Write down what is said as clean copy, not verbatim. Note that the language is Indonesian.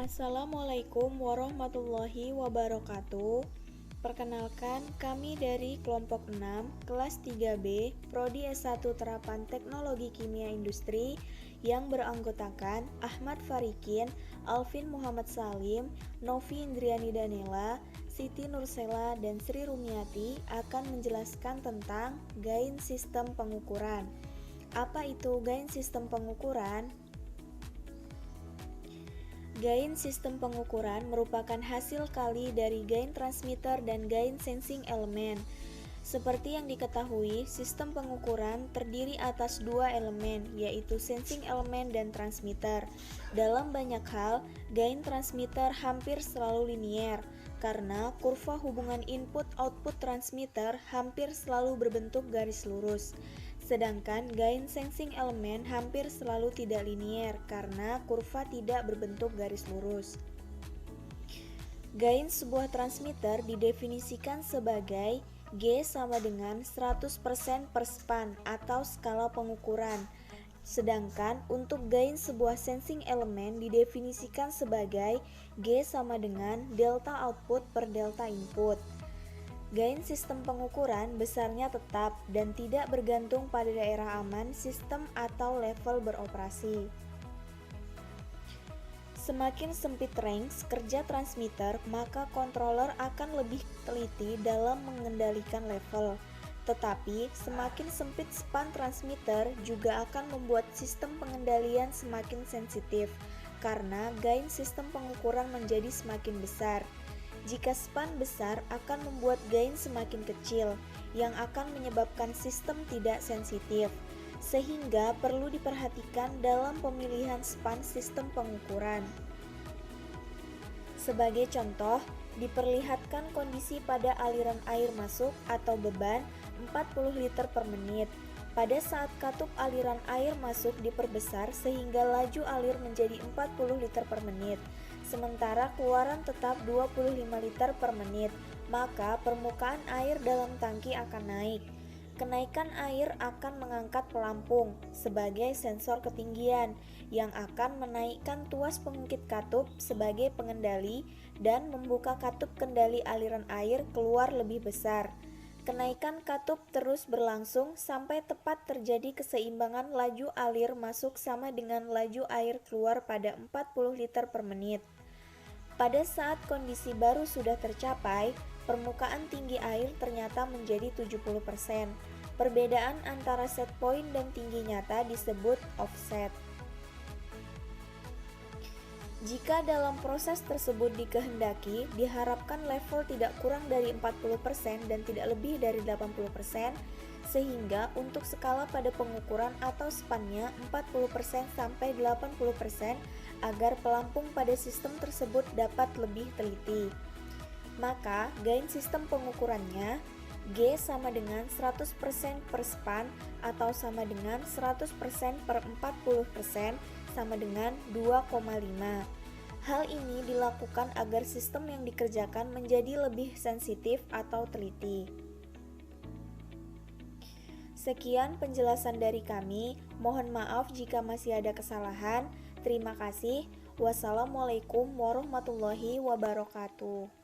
Assalamualaikum warahmatullahi wabarakatuh. Perkenalkan, kami dari kelompok 6, kelas 3B, Prodi S1 Terapan Teknologi Kimia Industri yang beranggotakan Ahmad Farikin, Alvin Muhammad Salim, Novi Indriani Danela, Siti Nursela, dan Sri Rumiati akan menjelaskan tentang gain sistem pengukuran. Apa itu gain sistem pengukuran? Gain sistem pengukuran merupakan hasil kali dari gain transmitter dan gain sensing elemen. Seperti yang diketahui, sistem pengukuran terdiri atas dua elemen, yaitu sensing elemen dan transmitter. Dalam banyak hal, gain transmitter hampir selalu linier, karena kurva hubungan input-output transmitter hampir selalu berbentuk garis lurus. Sedangkan gain sensing elemen hampir selalu tidak linier karena kurva tidak berbentuk garis lurus. Gain sebuah transmitter didefinisikan sebagai G sama dengan 100% per span atau skala pengukuran. Sedangkan untuk gain sebuah sensing elemen didefinisikan sebagai G sama dengan delta output per delta input. Gain sistem pengukuran besarnya tetap dan tidak bergantung pada daerah aman sistem atau level beroperasi. Semakin sempit range kerja transmitter, maka controller akan lebih teliti dalam mengendalikan level. Tetapi, semakin sempit span transmitter juga akan membuat sistem pengendalian semakin sensitif, karena gain sistem pengukuran menjadi semakin besar. Jika span besar akan membuat gain semakin kecil, yang akan menyebabkan sistem tidak sensitif, sehingga perlu diperhatikan dalam pemilihan span sistem pengukuran. Sebagai contoh, diperlihatkan kondisi pada aliran air masuk atau beban 40 liter per menit. Pada saat katup aliran air masuk diperbesar sehingga laju alir menjadi 40 liter per menit, sementara keluaran tetap 25 liter per menit, maka permukaan air dalam tangki akan naik. Kenaikan air akan mengangkat pelampung sebagai sensor ketinggian yang akan menaikkan tuas pengungkit katup sebagai pengendali dan membuka katup kendali aliran air keluar lebih besar. Kenaikan katup terus berlangsung sampai tepat terjadi keseimbangan laju alir masuk sama dengan laju air keluar pada 40 liter per menit. Pada saat kondisi baru sudah tercapai, permukaan tinggi air ternyata menjadi 70%. Perbedaan antara set point dan tinggi nyata disebut offset. Jika dalam proses tersebut dikehendaki, diharapkan level tidak kurang dari 40% dan tidak lebih dari 80%, sehingga untuk skala pada pengukuran atau spannya 40% sampai 80% agar pelampung pada sistem tersebut dapat lebih teliti. Maka, gain sistem pengukurannya G sama dengan 100% per span atau sama dengan 100% per 40% sama dengan 2,5. Hal ini dilakukan agar sistem yang dikerjakan menjadi lebih sensitif atau teliti. Sekian penjelasan dari kami. Mohon maaf jika masih ada kesalahan. Terima kasih. Wassalamualaikum warahmatullahi wabarakatuh.